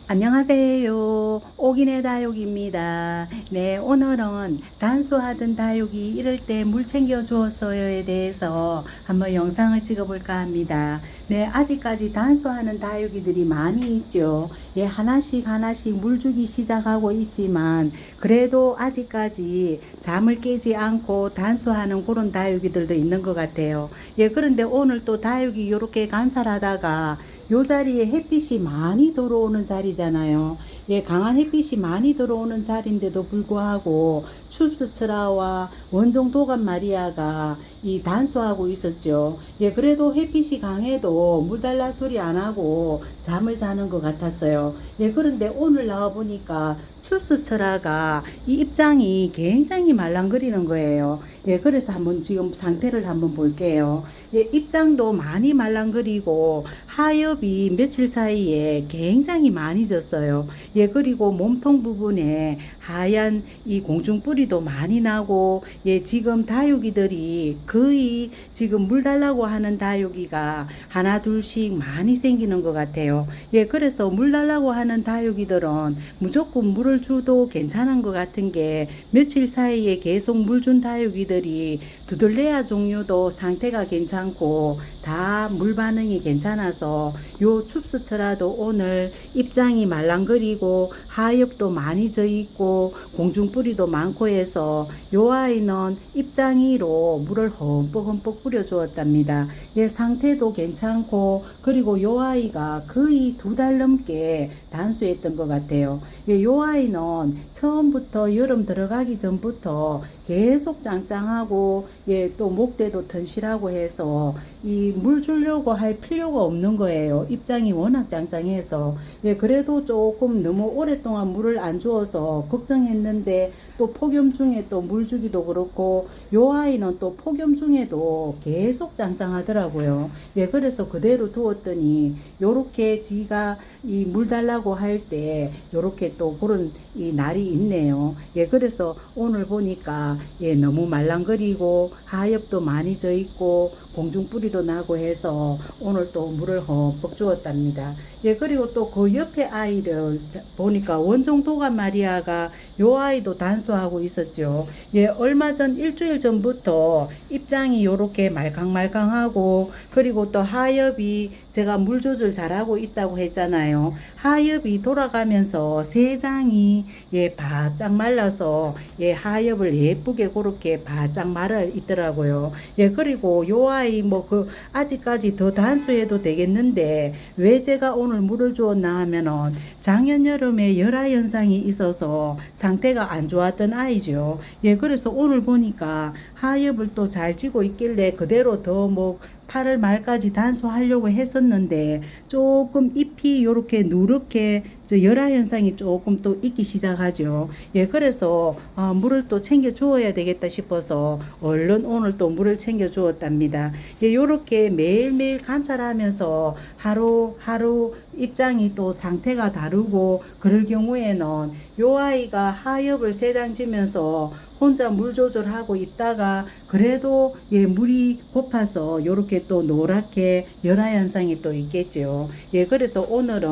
안녕하세요. 옥인의 다육입니다. 네, 오늘은 단수하던 다육이 이럴 때 물 챙겨 주었어요에 대해서 한번 영상을 찍어 볼까 합니다. 네, 아직까지 단수하는 다육이들이 많이 있죠. 예, 하나씩 하나씩 물 주기 시작하고 있지만 그래도 아직까지 잠을 깨지 않고 단수하는 그런 다육이들도 있는 것 같아요. 예, 그런데 오늘 또 다육이 이렇게 관찰하다가 요 자리에 햇빛이 많이 들어오는 자리잖아요. 예, 강한 햇빛이 많이 들어오는 자리인데도 불구하고 춥스처라와 원종 도감 마리아가 이 단수하고 있었죠. 예, 그래도 햇빛이 강해도 물 달라 소리 안 하고 잠을 자는 것 같았어요. 예, 그런데 오늘 나와 보니까 추수철화가 이 입장이 굉장히 말랑거리는 거예요. 예, 그래서 한번 지금 상태를 한번 볼게요. 예, 입장도 많이 말랑거리고 하엽이 며칠 사이에 굉장히 많이 졌어요. 예, 그리고 몸통 부분에 하얀 이 공중뿌리도 많이 나고, 예, 지금 다육이들이 거의 지금 물 달라고 하는 다육이가 하나 둘씩 많이 생기는 것 같아요. 예, 그래서 물 달라고 하는 다육이들은 무조건 물을 줘도 괜찮은 것 같은 게 며칠 사이에 계속 물 준 다육이들이 두들레아 종류도 상태가 괜찮고 다 물 반응이 괜찮아서 요 춥스처라도 오늘 입장이 말랑거리고 하엽도 많이 져 있고 공중뿌리도 많고 해서 요 아이는 입장이로 물을 흠뻑 뿌려 주었답니다. 예, 상태도 괜찮고 그리고 요 아이가 거의 2달 넘게 단수했던 것 같아요. 예, 요 아이는 처음부터 여름 들어가기 전부터 계속 짱짱하고, 예, 또 목대도 튼실하고 해서 이 물 주려고 할 필요가 없는 거예요. 입장이 워낙 짱짱해서. 예, 그래도 조금 너무 오랫동안 물을 안 주어서 걱정했는데 또 폭염 중에 또 물 주기도 그렇고 요 아이는 또 폭염 중에도 계속 짱짱하더라고요. 예, 그래서 그대로 두었더니 요렇게 지가 이 물 달라고 할 때 요렇게 또 그런 이 날이 있네요. 예, 그래서 오늘 보니까 예, 너무 말랑거리고 하엽도 많이 져 있고 공중뿌리도 나고 해서 오늘 또 물을 흠뻑 주었답니다. 예, 그리고 또 그 옆에 아이를 보니까 원종 도감 마리아가 요 아이도 단수하고 있었죠. 예, 얼마 전 일주일 전부터 입장이 요렇게 말캉말캉하고 그리고 또 하엽이 제가 물 조절 잘하고 있다고 했잖아요. 하엽이 돌아가면서 세 장이 예, 바짝 말라서 예, 하엽을 예쁘게 그렇게 바짝 말아 있더라고요. 예, 그리고 요 아이 뭐 그 아직까지 더 단수해도 되겠는데 왜 제가 오늘 물을 주었나 하면은 작년 여름에 열화 현상이 있어서 상태가 안 좋았던 아이죠. 예, 그래서 오늘 보니까 하엽을 또 잘 지고 있길래 그대로 더 뭐 8월 말까지 단수하려고 했었는데 조금 잎이 요렇게 누렇게 열화 현상이 조금 또 있기 시작하죠. 예, 그래서 물을 또 챙겨 주어야 되겠다 싶어서 얼른 오늘 또 물을 챙겨 주었답니다. 예, 요렇게 매일매일 관찰하면서 하루하루 입장이 또 상태가 다르고 그럴 경우에는 요 아이가 하엽을 세장 지면서 혼자 물 조절하고 있다가 그래도 예, 물이 고파서 요렇게 또 노랗게 열화 현상이 또 있겠죠. 예, 그래서 오늘은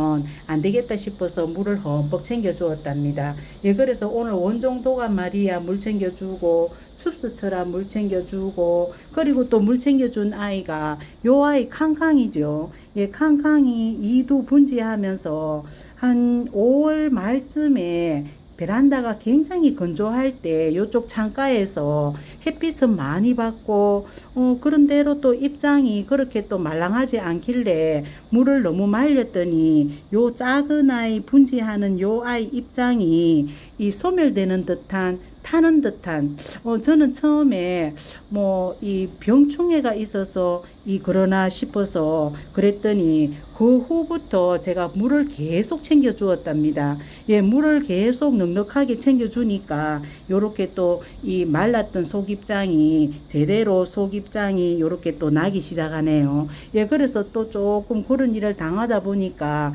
안 되겠다 싶어서 물을 흠뻑 챙겨 주었답니다. 예, 그래서 오늘 원종 도감 마리아 물 챙겨 주고 춥스처럼 물 챙겨 주고 그리고 또 물 챙겨 준 아이가 요 아이 캉캉이죠. 예, 캉캉이 이두 분지하면서 한 5월 말쯤에 베란다가 굉장히 건조할 때 요쪽 창가에서 햇빛은 많이 받고 그런대로 또 입장이 그렇게 또 말랑하지 않길래 물을 너무 말렸더니 요 작은 아이 분지하는 요 아이 입장이 이 소멸되는 듯한 타는 듯한 저는 처음에 뭐 이 병충해가 있어서 그러나 싶어서 그랬더니 그 후부터 제가 물을 계속 챙겨 주었답니다. 예, 물을 계속 넉넉하게 챙겨 주니까 요렇게 또 이 말랐던 속입장이 제대로 속입장이 요렇게 또 나기 시작하네요. 예, 그래서 또 조금 그런 일을 당하다 보니까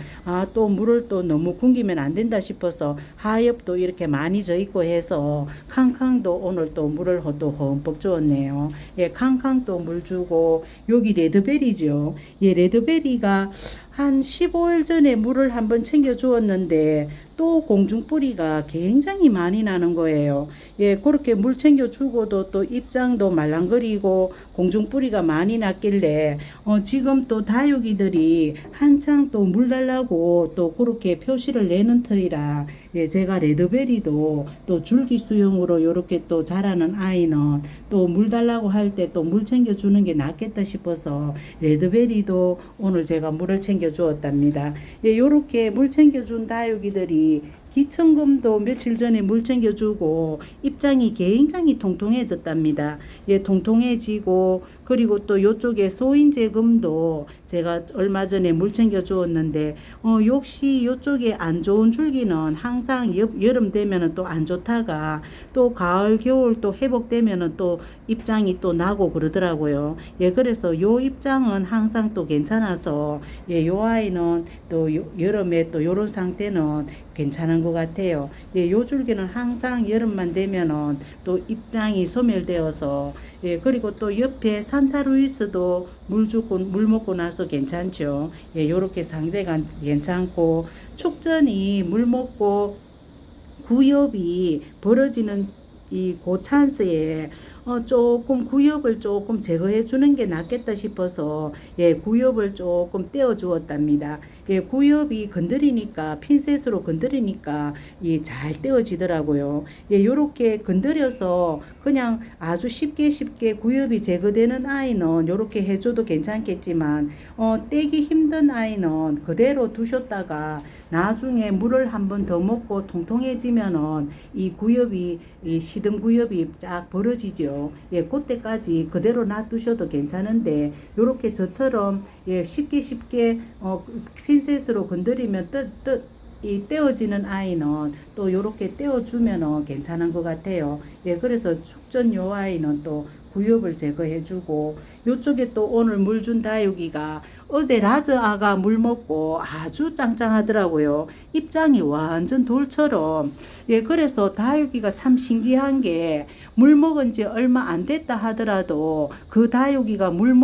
또 물을 또 너무 굶기면 안 된다 싶어서 하엽도 이렇게 많이 져 있고 해서 캉캉도 오늘 또 물을 또 흠뻑 주었네요. 예, 캉캉도 물 주고 여기 레드베리죠. 예, 레드베리가 한 15일 전에 물을 한번 챙겨 주었는데 또 공중뿌리가 굉장히 많이 나는 거예요. 예, 그렇게 물 챙겨 주고도 또 입장도 말랑거리고 공중뿌리가 많이 났길래 지금 또 다육이들이 한창 또 물 달라고 또 그렇게 표시를 내는 터이라, 예, 제가 레드베리도 또 줄기 수용으로 이렇게 또 자라는 아이는 또 물 달라고 할 때 또 물 챙겨 주는 게 낫겠다 싶어서 레드베리도 오늘 제가 물을 챙겨 주었답니다. 예, 요렇게 물 챙겨 준 다육이들이 기천금도 며칠 전에 물 챙겨주고 입장이 굉장히 통통해졌답니다. 예, 통통해지고, 그리고 또 요쪽에 소인제금도 제가 얼마 전에 물 챙겨 주었는데 역시 요쪽에 안 좋은 줄기는 항상 여름 되면은 또 안 좋다가 또 가을 겨울 또 회복되면은 또 입장이 또 나고 그러더라고요. 예, 그래서 요 입장은 항상 또 괜찮아서, 예, 요 아이는 또 여름에 또 요런 상태는 괜찮은 것 같아요. 예, 요 줄기는 항상 여름만 되면은 또 입장이 소멸되어서, 예, 그리고 또 옆에 산타루이스도 물 주고 물 먹고 나서 괜찮죠. 예, 요렇게 상대가 괜찮고, 축전이 물 먹고 구엽이 벌어지는 이 고 찬스에 조금 구엽을 조금 제거해 주는 게 낫겠다 싶어서, 예, 구엽을 조금 떼어 주었답니다. 예, 구엽이 건드리니까 핀셋으로 건드리니까 잘 떼어지더라고요. 예, 요렇게 건드려서 그냥 아주 쉽게 구엽이 제거되는 아이는 요렇게 해줘도 괜찮겠지만 떼기 힘든 아이는 그대로 두셨다가 나중에 물을 한 번 더 먹고 통통해지면은 이 구엽이, 이 시든 구엽이 쫙 벌어지죠. 예, 그때까지 그대로 놔두셔도 괜찮은데, 요렇게 저처럼, 예, 쉽게 핀셋으로 건드리면 이 떼어지는 아이는 또 요렇게 떼어주면 괜찮은 것 같아요. 예, 그래서 축전 요 아이는 또 구엽을 제거해주고, 요쪽에 또 오늘 물 준 다육이가 어제 라즈아가 물 먹고 아주 짱짱하더라고요. 입장이 완전 돌처럼. 예, 그래서 다육이가 참 신기한 게, 물 먹은 지 얼마 안 됐다 하더라도 그 다육이가 물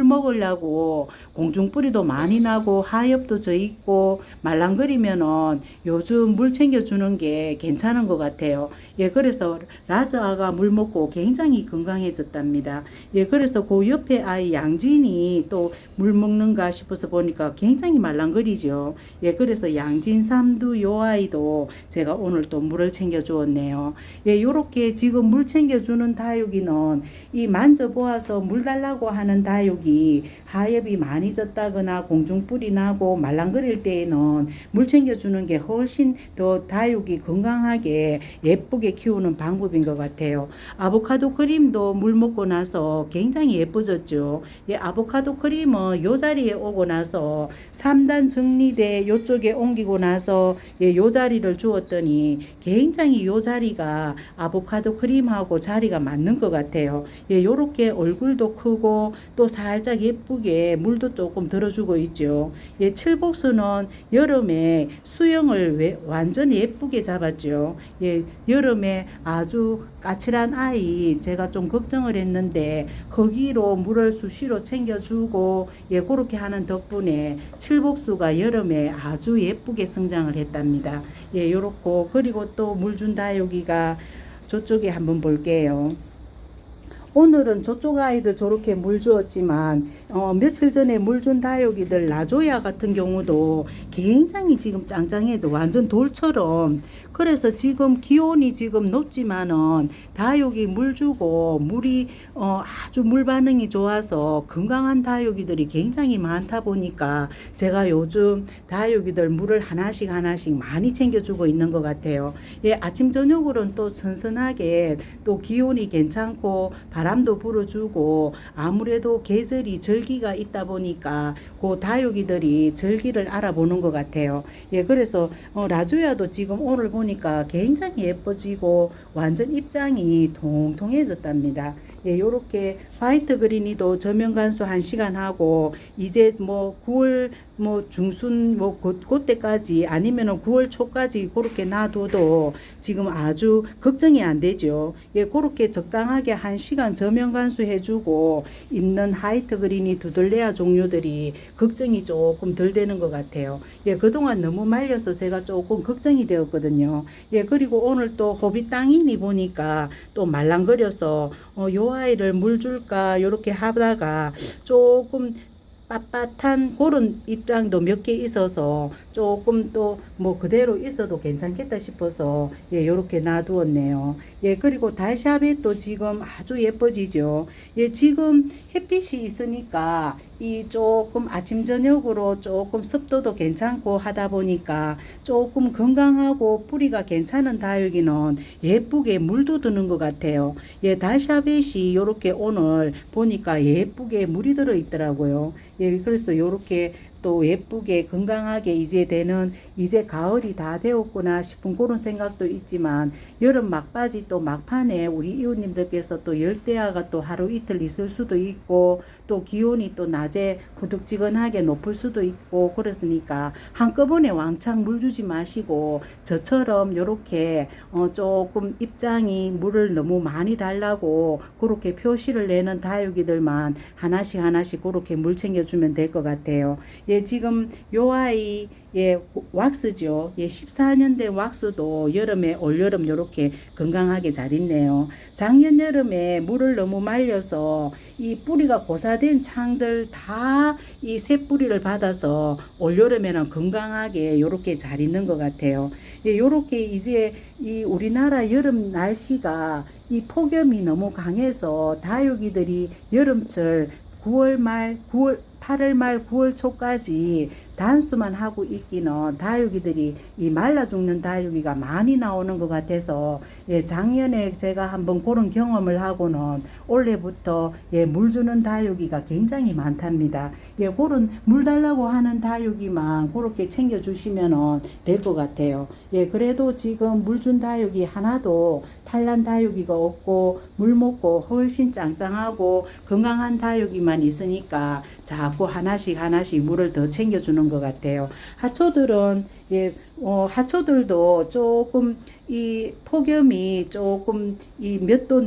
먹으려고 공중뿌리도 많이 나고 하엽도 져 있고 말랑거리면은 요즘 물 챙겨주는 게 괜찮은 것 같아요. 예, 그래서 라즈아가 물 먹고 굉장히 건강해졌답니다. 예, 그래서 그 옆에 아이 양진이 또 물 먹는가 싶어서 보니까 굉장히 말랑거리죠. 예, 그래서 양진 삼두 요 아이도 제가 오늘 또 물을 챙겨 주었네요. 예, 요렇게 지금 물 챙겨 주는 다육이는 이 만져보아서 물 달라고 하는 다육이 하엽이 많이 졌다거나 공중뿌리 나고 말랑거릴 때에는 물 챙겨주는 게 훨씬 더 다육이 건강하게 예쁘게 키우는 방법인 것 같아요. 아보카도 크림도 물 먹고 나서 굉장히 예뻐졌죠. 예, 아보카도 크림은 요 자리에 오고 나서 3단 정리대 요쪽에 옮기고 나서, 예, 요 자리를 주었더니 굉장히 요 자리가 아보카도 크림하고 자리가 맞는 것 같아요. 예, 요렇게 얼굴도 크고 또 살짝 예쁘게 물도 조금 들어주고 있죠. 예, 칠복수는 여름에 수영을 완전 예쁘게 잡았죠. 예, 여름에 아주 까칠한 아이 제가 좀 걱정을 했는데 거기로 물을 수시로 챙겨주고, 예, 그렇게 하는 덕분에 칠복수가 여름에 아주 예쁘게 성장을 했답니다. 예, 요렇고, 그리고 또 물 준 다육이가 저쪽에 한번 볼게요. 오늘은 저쪽 아이들 저렇게 물 주었지만 며칠 전에 물 준 다육이들 라조야 같은 경우도 굉장히 지금 짱짱해져 완전 돌처럼. 그래서 지금 기온이 지금 높지만은 다육이 물 주고 물이 아주 물 반응이 좋아서 건강한 다육이들이 굉장히 많다 보니까 제가 요즘 다육이들 물을 하나씩 많이 챙겨주고 있는 것 같아요. 예, 아침 저녁으로는 또 선선하게 또 기온이 괜찮고 바람도 불어주고 아무래도 계절이 절기가 있다 보니까 그 다육이들이 절기를 알아보는 것 같아요. 예, 그래서 라주야도 지금 오늘 보니까 굉장히 예뻐지고 완전 입장이 통통해졌답니다. 예, 요렇게 화이트 그린이도 저면 간수 1시간 하고 이제 뭐 9월 뭐 중순 뭐 그때까지 아니면은 9월 초까지 그렇게 놔둬도 지금 아주 걱정이 안 되죠. 예, 그렇게 적당하게 1시간 저명 간수해주고 있는 하이트 그린이 두들레아 종류들이 걱정이 조금 덜 되는 것 같아요. 예, 그동안 너무 말려서 제가 조금 걱정이 되었거든요. 예, 그리고 오늘 또 호비 땅이니 보니까 또 말랑거려서 요 아이를 물 줄까 요렇게 하다가 조금 빳빳한 그런 입장도 몇 개 있어서 조금 또 뭐 그대로 있어도 괜찮겠다 싶어서 예, 요렇게 놔두었네요. 예, 그리고 달샤벳도 지금 아주 예뻐지죠. 예, 지금 햇빛이 있으니까 이 조금 아침 저녁으로 조금 습도도 괜찮고 하다 보니까 조금 건강하고 뿌리가 괜찮은 다육이는 예쁘게 물도 드는 것 같아요. 예, 달샤벳이 요렇게 오늘 보니까 예쁘게 물이 들어 있더라고요. 예, 그래서 요렇게 또 예쁘게 건강하게 이제 가을이 다 되었구나 싶은 그런 생각도 있지만 여름 막바지 또 막판에 우리 이웃님들께서 또 열대야가 또 하루 이틀 있을 수도 있고 또 기온이 또 낮에 후둑지근하게 높을 수도 있고 그랬으니까 한꺼번에 왕창 물 주지 마시고 저처럼 요렇게 조금 입장이 물을 너무 많이 달라고 그렇게 표시를 내는 다육이들만 하나씩 그렇게 물 챙겨주면 될 것 같아요. 예, 지금 요 아이 예, 왁스죠. 예, 14년 된 왁스도 여름에 올여름 요렇게 건강하게 잘 있네요. 작년 여름에 물을 너무 말려서 이 뿌리가 고사된 창들 다 이 새 뿌리를 받아서 올여름에는 건강하게 요렇게 잘 있는 것 같아요. 예, 요렇게 이제 이 우리나라 여름 날씨가 이 폭염이 너무 강해서 다육이들이 여름철 9월 말, 8월 말, 9월 초까지 단수만 하고 있기는 다육이들이 이 말라 죽는 다육이가 많이 나오는 것 같아서 예, 작년에 제가 한번 그런 경험을 하고는 올해부터 예, 물 주는 다육이가 굉장히 많답니다. 예, 그런 물 달라고 하는 다육이만 그렇게 챙겨 주시면은 될 것 같아요. 예, 그래도 지금 물 준 다육이 하나도 탈난 다육이가 없고 물 먹고 훨씬 짱짱하고 건강한 다육이만 있으니까 자꾸 하나씩 물을 더 챙겨주는 것 같아요. 하초들은 예, 하초들도 조금 이 폭염이 조금 이 몇 도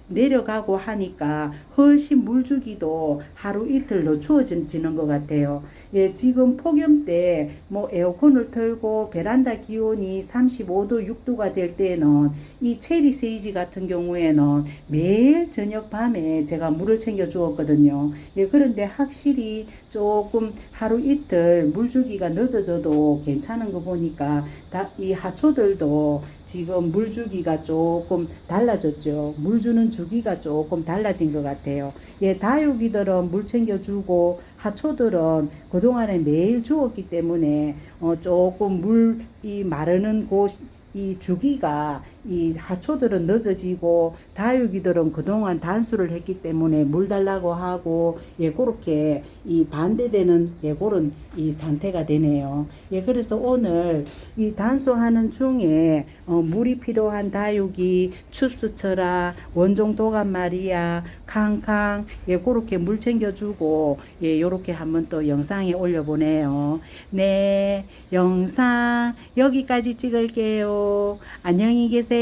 내려가고 하니까 훨씬 물 주기도 하루 이틀 더 추워지는 것 같아요. 예, 지금 폭염 때 뭐 에어컨을 틀고 베란다 기온이 35도, 6도가 될 때는 이 체리 세이지 같은 경우에는 매일 저녁 밤에 제가 물을 챙겨 주었거든요. 예, 그런데 확실히 조금 하루 이틀 물 주기가 늦어져도 괜찮은 거 보니까 이 하초들도 지금 물 주기가 조금 달라졌죠. 물 주는 주기가 조금 달라진 것 같아요. 예, 다육이들은 물 챙겨주고 하초들은 그동안에 매일 주었기 때문에 조금 물이 마르는 이 주기가 이 하초들은 늦어지고 다육이들은 그동안 단수를 했기 때문에 물 달라고 하고 예, 그렇게 이 반대되는 예, 그런 이 상태가 되네요. 예, 그래서 오늘 이 단수하는 중에 물이 필요한 다육이 춥스처라 원종 도감 마리아 캉캉 예, 그렇게 물 챙겨주고 예, 요렇게 한번 또 영상에 올려보네요. 네, 영상 여기까지 찍을게요. 안녕히 계세요.